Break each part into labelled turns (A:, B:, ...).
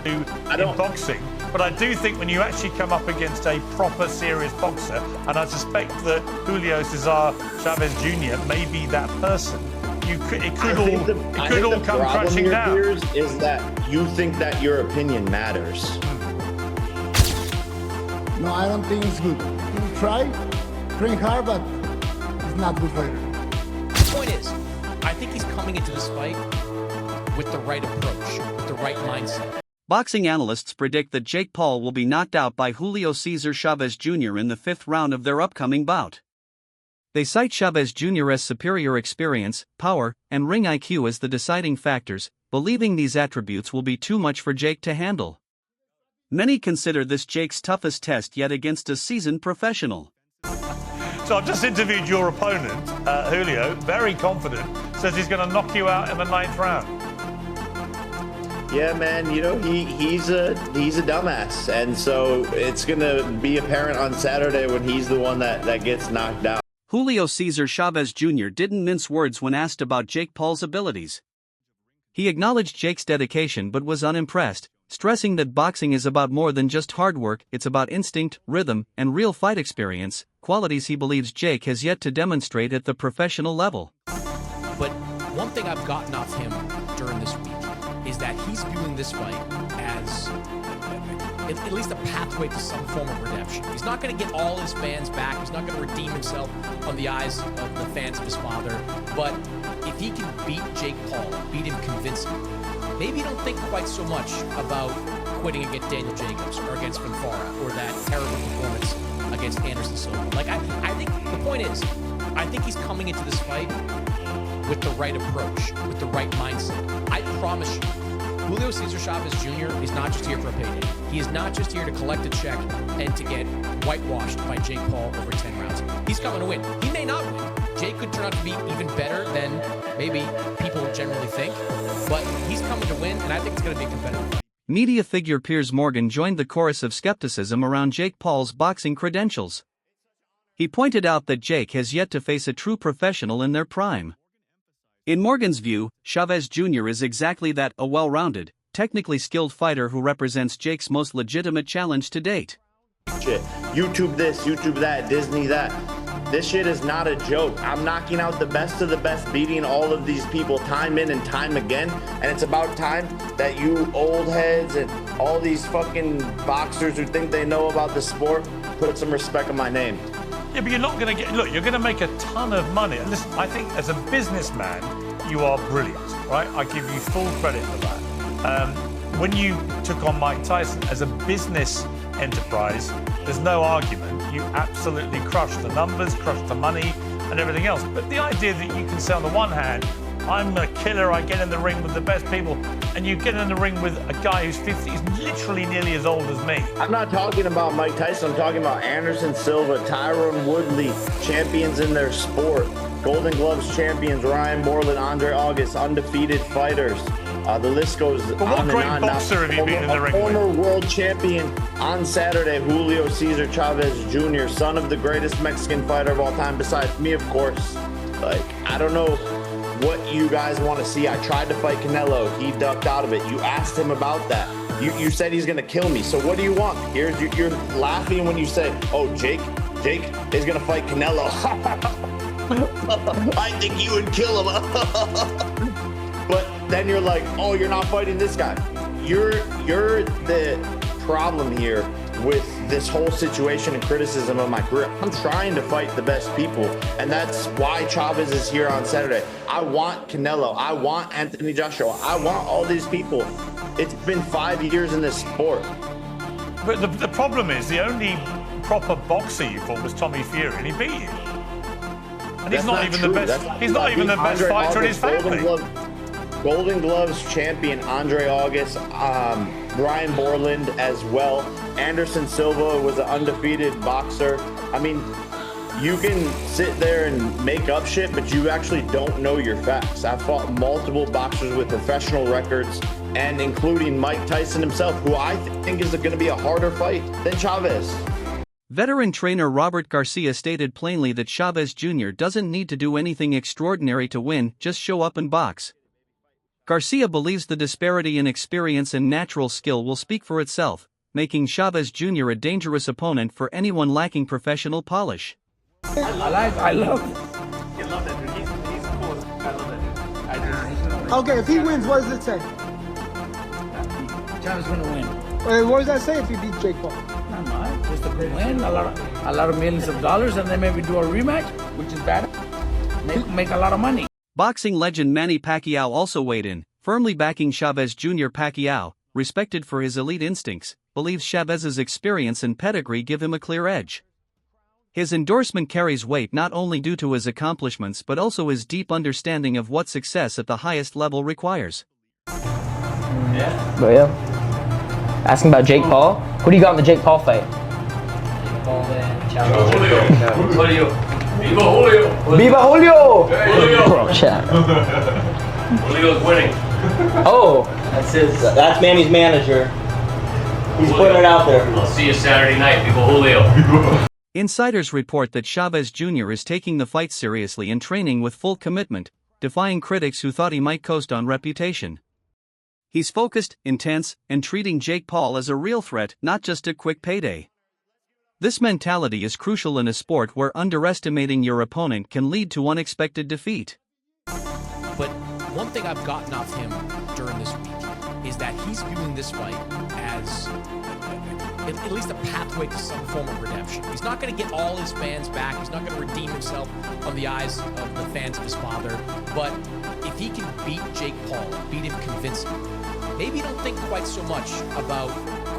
A: in boxing. But I do think when you actually come up against a proper, serious boxer, and I suspect that Julio César Chávez Jr. may be that person, it could all come crashing down.
B: The problem here, Piers, is that you think that your opinion matters.
C: No, I don't think it's good. He will train hard, but he's not a good fighter.
D: The point is, I think he's coming into this fight with the right approach, with the right mindset.
E: Boxing analysts predict that Jake Paul will be knocked out by Julio César Chávez Jr. in the 5th round of their upcoming bout. They cite Chávez Jr.'s superior experience, power, and ring IQ as the deciding factors, believing these attributes will be too much for Jake to handle. Many consider this Jake's toughest test yet against a seasoned professional.
A: So I've just interviewed your opponent, Julio, very confident, says he's going to knock you out in the 9th round.
B: Yeah, man, you know, he's a dumbass, and so it's going to be apparent on Saturday when he's the one that gets knocked out.
E: Julio César Chávez Jr. didn't mince words when asked about Jake Paul's abilities. He acknowledged Jake's dedication but was unimpressed, stressing that boxing is about more than just hard work, it's about instinct, rhythm, and real fight experience, qualities he believes Jake has yet to demonstrate at the professional level.
D: But one thing I've gotten off him during this week is that he's viewing this fight as at least a pathway to some form of redemption. He's not going to get all his fans back. He's not going to redeem himself on the eyes of the fans of his father. But if he can beat Jake Paul, beat him convincingly, maybe don't think quite so much about quitting against Daniel Jacobs or against Finfara or that terrible performance against Anderson Silva. Like, I think the point is, I think he's coming into this fight with the right approach, with the right mindset. I promise you, Julio César Chávez Jr. is not just here for a payday. He is not just here to collect a check and to get whitewashed by Jake Paul over 10 rounds. He's coming to win. He may not win. Jake could turn out to be even better than maybe people generally think, but he's coming to win, and I think it's going to be a competitive fight.
E: Media figure Piers Morgan joined the chorus of skepticism around Jake Paul's boxing credentials. He pointed out that Jake has yet to face a true professional in their prime. In Morgan's view, Chávez Jr. is exactly that, a well-rounded, technically skilled fighter who represents Jake's most legitimate challenge to date.
B: Shit. YouTube this, YouTube that, Disney that. This shit is not a joke. I'm knocking out the best of the best, beating all of these people time in and time again. And it's about time that you old heads and all these fucking boxers who think they know about the sport put some respect on my name.
A: Yeah, but you're not going to get... Look, you're going to make a ton of money. And listen, I think as a businessman, you are brilliant, right? I give you full credit for that. When you took on Mike Tyson as a business enterprise, there's no argument. You absolutely crushed the numbers, crushed the money, and everything else. But the idea that you can say, on the one hand, I'm a killer, I get in the ring with the best people, and you get in the ring with a guy who's 50, he's literally nearly as old as me.
B: I'm not talking about Mike Tyson, I'm talking about Anderson Silva, Tyron Woodley, champions in their sport, Golden Gloves champions, Ryan Moreland, Andre August, undefeated fighters. The list goes on and on.
A: What great boxer have you been in the ring with?
B: Former world champion on Saturday, Julio César Chávez Jr., son of the greatest Mexican fighter of all time, besides me, of course. Like, I don't know what you guys want to see. I tried to fight Canelo. He ducked out of it. You asked him about that. You said he's going to kill me. So what do you want? You're laughing when you say, oh, Jake is going to fight Canelo. I think you would kill him. But then you're like, oh, you're not fighting this guy. You're the problem here with this whole situation and criticism of my career. I'm trying to fight the best people, and that's why Chavez is here on Saturday. I want Canelo. I want Anthony Joshua. I want all these people. It's been 5 years in this sport.
A: But the problem is, the only proper boxer you fought was Tommy Fury, and he beat you. And he's not even the best. He's not even the best fighter in his family.
B: Golden Gloves champion Andre August, Brian Borland as well. Anderson Silva was an undefeated boxer. I mean, you can sit there and make up shit, but you actually don't know your facts. I've fought multiple boxers with professional records, and including Mike Tyson himself, who I think is going to be a harder fight than Chavez.
E: Veteran trainer Robert Garcia stated plainly that Chávez Jr. doesn't need to do anything extraordinary to win, just show up and box. Garcia believes the disparity in experience and natural skill will speak for itself, making Chavez Jr. a dangerous opponent for anyone lacking professional polish.
F: I love.
A: You love that dude. He's cool. I love that dude.
C: Okay, if he wins, what does it say?
F: Chavez gonna win.
C: What does that say if he beats Jake Paul?
F: Not much. Just a good win. A lot of millions of dollars, and then maybe do a rematch, which is better. Make a lot of money.
E: Boxing legend Manny Pacquiao also weighed in, firmly backing Chavez Jr. Pacquiao, respected for his elite instincts, believes Chavez's experience and pedigree give him a clear edge. His endorsement carries weight not only due to his accomplishments but also his deep understanding of what success at the highest level requires.
G: But yeah. Asking about Jake Paul. Who do you got in the Jake Paul fight?
F: Jake Paul and Chavez.
H: Julio. Viva Julio.
G: Viva Julio!
H: Julio.
G: Bro, chat.
H: Julio's winning.
G: Oh,
I: That's Manny's manager. He's putting it out there.
H: I'll see you Saturday night. Viva Julio.
E: Insiders report that Chavez Jr. is taking the fight seriously and training with full commitment, defying critics who thought he might coast on reputation. He's focused, intense, and treating Jake Paul as a real threat, not just a quick payday. This mentality is crucial in a sport where underestimating your opponent can lead to unexpected defeat.
D: But one thing I've gotten off him during this week is that he's viewing this fight as at least a pathway to some form of redemption. He's not going to get all his fans back. He's not going to redeem himself on the eyes of the fans of his father. But if he can beat Jake Paul, beat him convincingly, maybe don't think quite so much about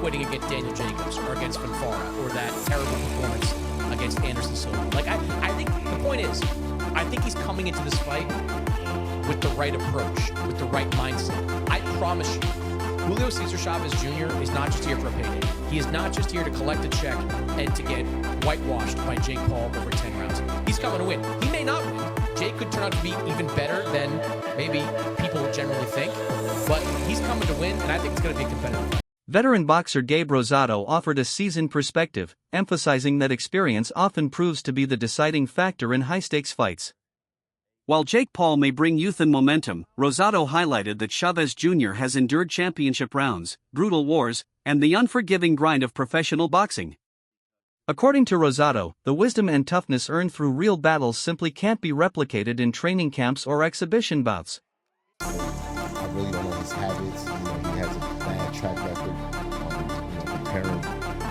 D: quitting against Daniel Jacobs or against Fanfara or that terrible performance against Anderson Silva. Like, I think the point is, I think he's coming into this fight with the right approach, with the right mindset. I promise you, Julio César Chávez Jr. is not just here for a payday. He is not just here to collect a check and to get whitewashed by Jake Paul over 10 rounds. He's coming to win. He may not win. Jake could turn out to be even better than maybe people generally think, but he's coming to win, and I think it's going to be a competitive fight.
E: Veteran boxer Gabe Rosado offered a seasoned perspective, emphasizing that experience often proves to be the deciding factor in high-stakes fights. While Jake Paul may bring youth and momentum, Rosado highlighted that Chavez Jr. has endured championship rounds, brutal wars, and the unforgiving grind of professional boxing. According to Rosado, the wisdom and toughness earned through real battles simply can't be replicated in training camps or exhibition bouts.
J: I really don't know his habits. He has a bad track record on preparing.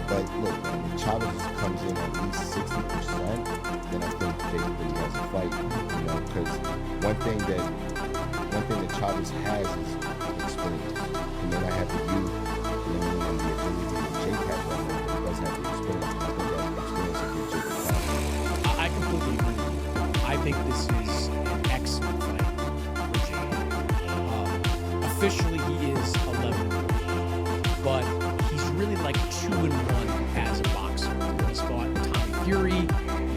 J: But look, if Chavez comes in at least 60%, then I think Jake really has a fight. Because one thing that Chavez has is experience. He may not have the youth, and the ability that Jake has right now, but he does have the experience. I think that experience will give Jake a fight.
D: I completely agree with you. I think this is an excellent fight for Jake. Officially, he is 11-1, but he's really like 2-1 as a boxer. He's fought Tommy Fury, he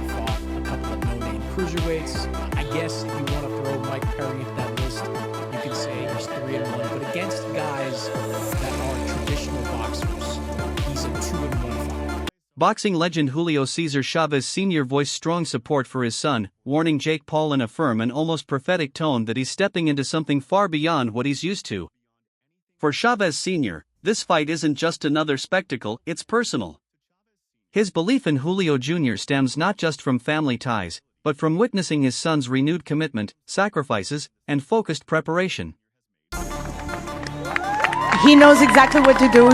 D: fought a couple of no-name cruiserweights. I guess if you want to throw Mike Perry into that list, you can say he's 3-1. But against guys that are traditional boxers, he's a 2-1 fighter.
E: Boxing legend Julio César Chávez Sr. voiced strong support for his son, warning Jake Paul in a firm and almost prophetic tone that he's stepping into something far beyond what he's used to. For Chávez Sr., this fight isn't just another spectacle, it's personal. His belief in Julio Jr. stems not just from family ties, but from witnessing his son's renewed commitment, sacrifices, and focused preparation.
K: He knows exactly what to do.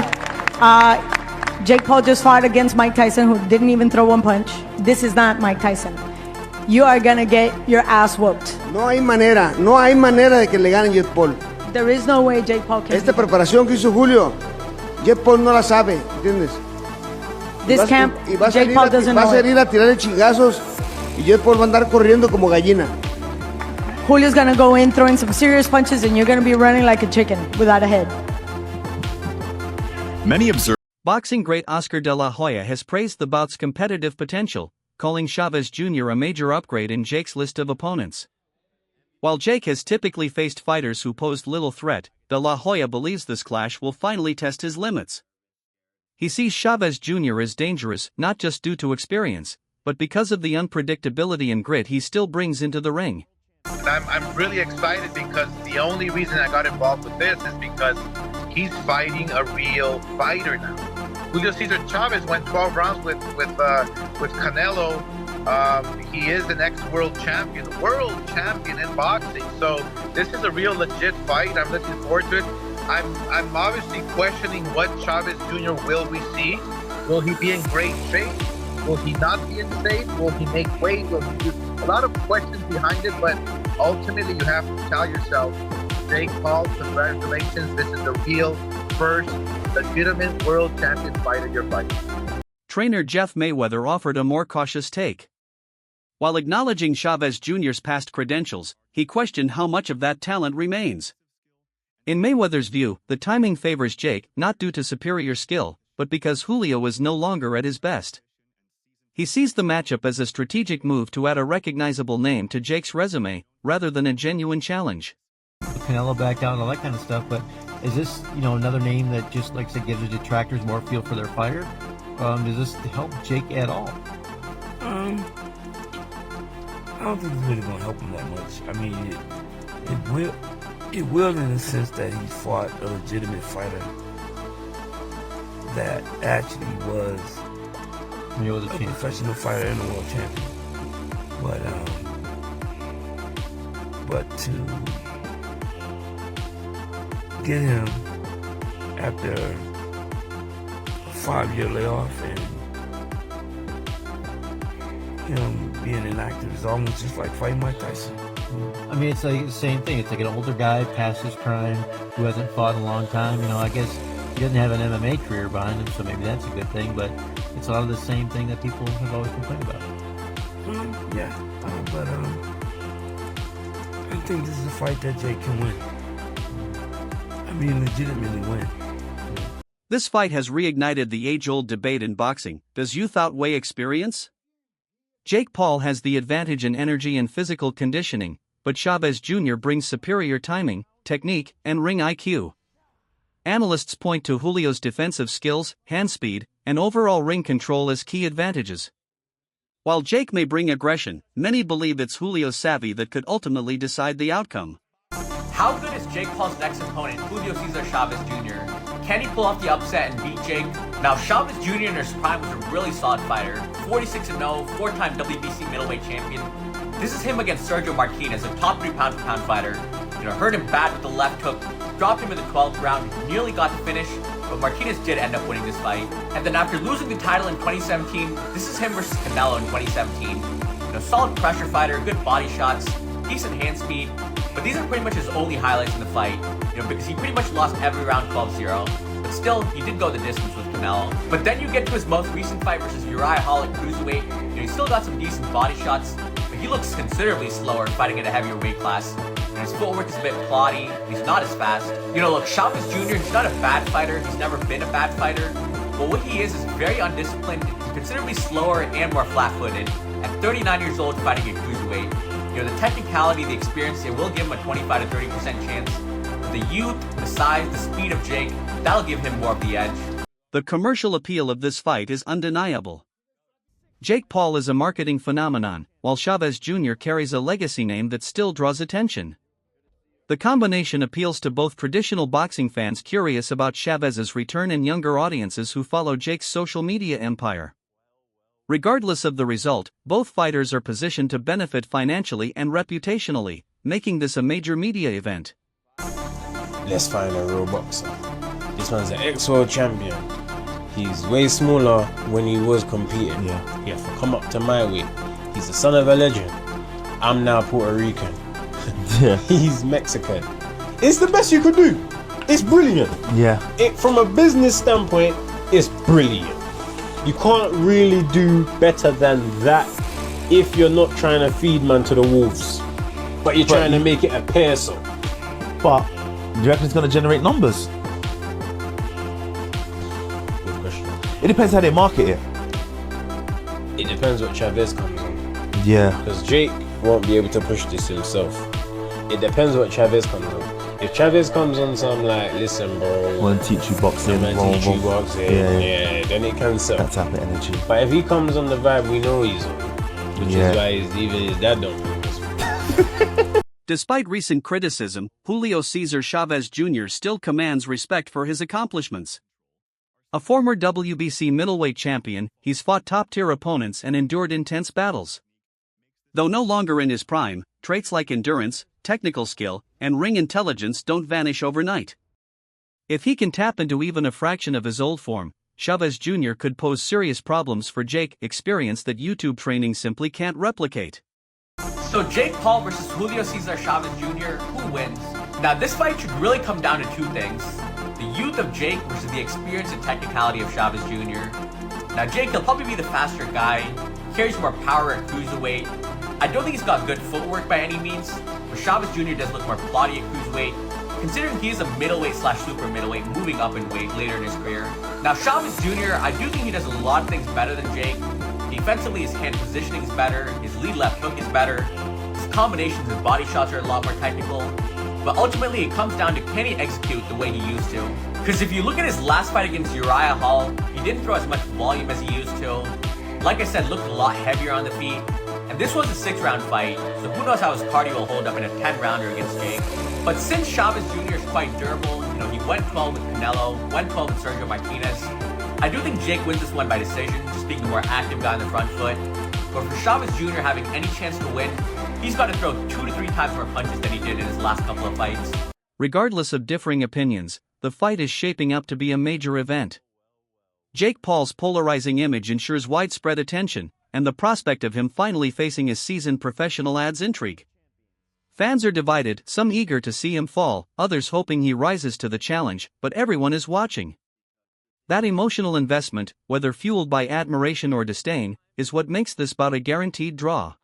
K: Jake Paul just fought against Mike Tyson, who didn't even throw one punch. This is not Mike Tyson. You are gonna get your ass whooped.
C: No hay manera de que le gane Jake Paul.
K: There is no way Jake Paul can.
C: Esta preparación que hizo Julio, Jake Paul no la sabe, ¿entiendes?
K: This camp, Jake Paul doesn't know.
C: Va a salir a tirarle chingazos y Jake Paul va a andar corriendo como gallina.
K: Julio's gonna go in throwing some serious punches, and you're gonna be running like a chicken without a head.
E: Many observe. Boxing great Oscar de la Hoya has praised the bout's competitive potential, calling Chavez Jr. a major upgrade in Jake's list of opponents. While Jake has typically faced fighters who posed little threat, de la Hoya believes this clash will finally test his limits. He sees Chavez Jr. as dangerous not just due to experience, but because of the unpredictability and grit he still brings into the ring.
L: And I'm really excited because the only reason I got involved with this is because he's fighting a real fighter now. Julio César Chávez went 12 rounds with Canelo. He is an ex-world champion in boxing. So this is a real legit fight. I'm looking forward to it. I'm obviously questioning what Chávez Jr. will we see. Will he be in great shape? Will he not be in shape? Will he make weight? Will he do a lot of questions behind it? But ultimately, you have to tell yourself, Jake Paul, congratulations. This is the real first legitimate world champion fighter you're fighting.
E: Trainer Jeff Mayweather offered a more cautious take. While acknowledging Chávez Jr.'s past credentials, he questioned how much of that talent remains. In Mayweather's view, the timing favors Jake not due to superior skill, but because Julio is no longer at his best. He sees the matchup as a strategic move to add a recognizable name to Jake's resume, rather than a genuine challenge.
M: Canelo back down and all that kind of stuff, but is this, another name that just, like I said, gives the detractors more feel for their fighter? Does this help Jake at all?
N: I don't think it's really going to help him that much. I mean, it will in the sense that he fought a legitimate fighter that actually was a professional fighter and a world champion. But to get him after a 5-year layoff and him being inactive is almost just like fighting Mike Tyson.
M: I mean, it's like the same thing. It's like an older guy past his prime who hasn't fought in a long time. I guess he doesn't have an MMA career behind him, so maybe that's a good thing, but it's a lot of the same thing that people have always complained about.
N: But I think this is a fight that Jake can win. I mean, legitimately win.
E: This fight has reignited the age-old debate in boxing: does youth outweigh experience? Jake Paul has the advantage in energy and physical conditioning, but Chávez Jr. brings superior timing, technique, and ring IQ. Analysts point to Julio's defensive skills, hand speed, and overall ring control as key advantages. While Jake may bring aggression, many believe it's Julio's savvy that could ultimately decide the outcome.
O: How good is Jake Paul's next opponent, Julio César Chávez Jr.? Can he pull off the upset and beat Jake? Now, Chávez Jr. in his prime was a really solid fighter, 46-0, 4-time WBC middleweight champion. This is him against Sergio Martinez, a top 3 pound-for-pound fighter. Hurt him bad with the left hook, dropped him in the 12th round, nearly got to finish, but Martinez did end up winning this fight. And then after losing the title in 2017, this is him versus Canelo in 2017. Solid pressure fighter, good body shots, decent hand speed, but these are pretty much his only highlights in the fight, because he pretty much lost every round 12-0. But still, he did go the distance with Canelo. But then you get to his most recent fight versus Uriah Hall at cruiserweight. He still got some decent body shots, but he looks considerably slower fighting at a heavier weight class. His footwork is a bit plotty, he's not as fast. Look, Chávez Jr., he's not a bad fighter, he's never been a bad fighter. But what he is very undisciplined, considerably slower and more flat-footed. At 39 years old fighting at cruiserweight. The technicality, the experience, it will give him a 25 to 30% chance. The youth, the size, the speed of Jake, that'll give him more of the edge.
E: The commercial appeal of this fight is undeniable. Jake Paul is a marketing phenomenon, while Chávez Jr. carries a legacy name that still draws attention. The combination appeals to both traditional boxing fans curious about Chávez's return and younger audiences who follow Jake's social media empire. Regardless of the result, both fighters are positioned to benefit financially and reputationally, making this a major media event.
P: Let's find a real boxer. This one's an ex-world champion. He's way smaller when he was competing. He had to come up to my weight. He's the son of a legend. I'm now Puerto Rican. He's Mexican. It's the best you could do. It's brilliant. From a business standpoint, it's brilliant. You can't really do better than that if you're not trying to feed man to the wolves, but you're trying to make it appear so.
Q: But do you reckon it's going to generate numbers?
P: Good question.
Q: It depends how they market it.
P: It depends what Chávez comes on.
Q: Because
P: Jake won't be able to push this himself. It depends what Chávez comes on. If Chávez comes on some like, listen bro,
Q: want to teach you boxing,
P: then it can sell.
Q: That type of energy.
P: But if he comes on the vibe we know he's on, which is why even his dad don't think this.
E: Despite recent criticism, Julio César Chávez Jr. still commands respect for his accomplishments. A former WBC middleweight champion, he's fought top-tier opponents and endured intense battles. Though no longer in his prime, traits like endurance, technical skill, and ring intelligence don't vanish overnight. If he can tap into even a fraction of his old form, Chávez Jr. could pose serious problems for Jake, experience that YouTube training simply can't replicate.
O: So Jake Paul versus Julio César Chávez Jr., who wins? Now this fight should really come down to two things. The youth of Jake versus the experience and technicality of Chávez Jr. Now Jake, he'll probably be the faster guy, carries more power at cruiserweight. I don't think he's got good footwork by any means, but Chávez Jr. does look more plotty at cruiserweight, considering he is a middleweight/super middleweight moving up in weight later in his career. Now Chávez Jr., I do think he does a lot of things better than Jake. Defensively, his hand positioning is better, his lead left hook is better, his combinations and body shots are a lot more technical, but ultimately it comes down to can he execute the way he used to. Because if you look at his last fight against Uriah Hall, he didn't throw as much volume as he used to. Like I said, looked a lot heavier on the feet, and this was a 6-round fight, so who knows how his cardio will hold up in a 10-rounder against Jake. But since Chávez Jr. is quite durable, he went 12 with Canelo, went 12 with Sergio Martinez, I do think Jake wins this one by decision, just being the more active guy on the front foot. But for Chávez Jr. having any chance to win, he's got to throw 2 to 3 times more punches than he did in his last couple of fights.
E: Regardless of differing opinions, the fight is shaping up to be a major event. Jake Paul's polarizing image ensures widespread attention, and the prospect of him finally facing a seasoned professional adds intrigue. Fans are divided, some eager to see him fall, others hoping he rises to the challenge, but everyone is watching. That emotional investment, whether fueled by admiration or disdain, is what makes this bout a guaranteed draw.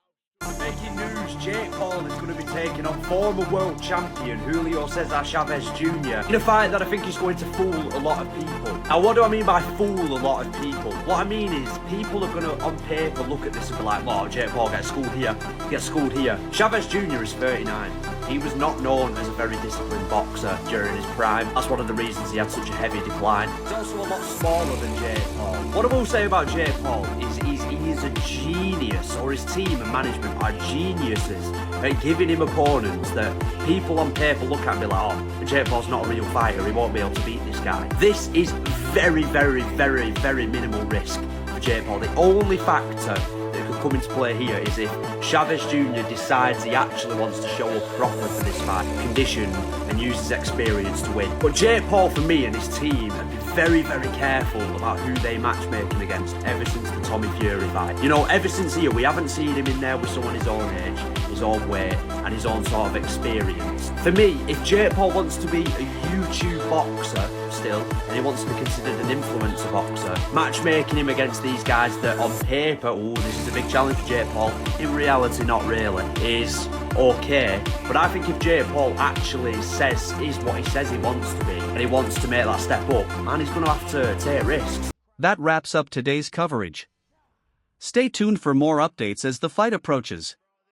R: Breaking news, Jake Paul is going to be taking on former world champion Julio César Chávez Jr. in a fight that I think is going to fool a lot of people. Now what do I mean by fool a lot of people? What I mean is people are going to on paper look at this and be like, oh, Jake Paul gets schooled here, gets schooled here. Chávez Jr. is 39. He was not known as a very disciplined boxer during his prime. That's one of the reasons he had such a heavy decline. He's also a lot smaller than Jake Paul. What I will say about Jake Paul is he is a genius, or his team and management are geniuses at giving him opponents that people on paper look at and be like, oh, Jake Paul's not a real fighter, he won't be able to beat this guy. This is very, very, very, very minimal risk for Jake Paul. The only factor that could come into play here is if Chávez Jr. decides he actually wants to show up proper for this fight, condition and use his experience to win. But Jake Paul, for me and his team, have been very, very careful about who they matchmaking against ever since the Tommy Fury fight. Ever since here, we haven't seen him in there with someone his own age, his own weight, and his own sort of experience. For me, if Jake Paul wants to be a YouTube boxer still, and he wants to be considered an influencer boxer, matchmaking him against these guys that on paper, oh, this is a big challenge for Jake Paul, in reality not really, is okay. But I think if Jake Paul actually is what he says he wants to be, and he wants to make that step up, man, he's going to have to take risks.
E: That wraps up today's coverage. Stay tuned for more updates as the fight approaches.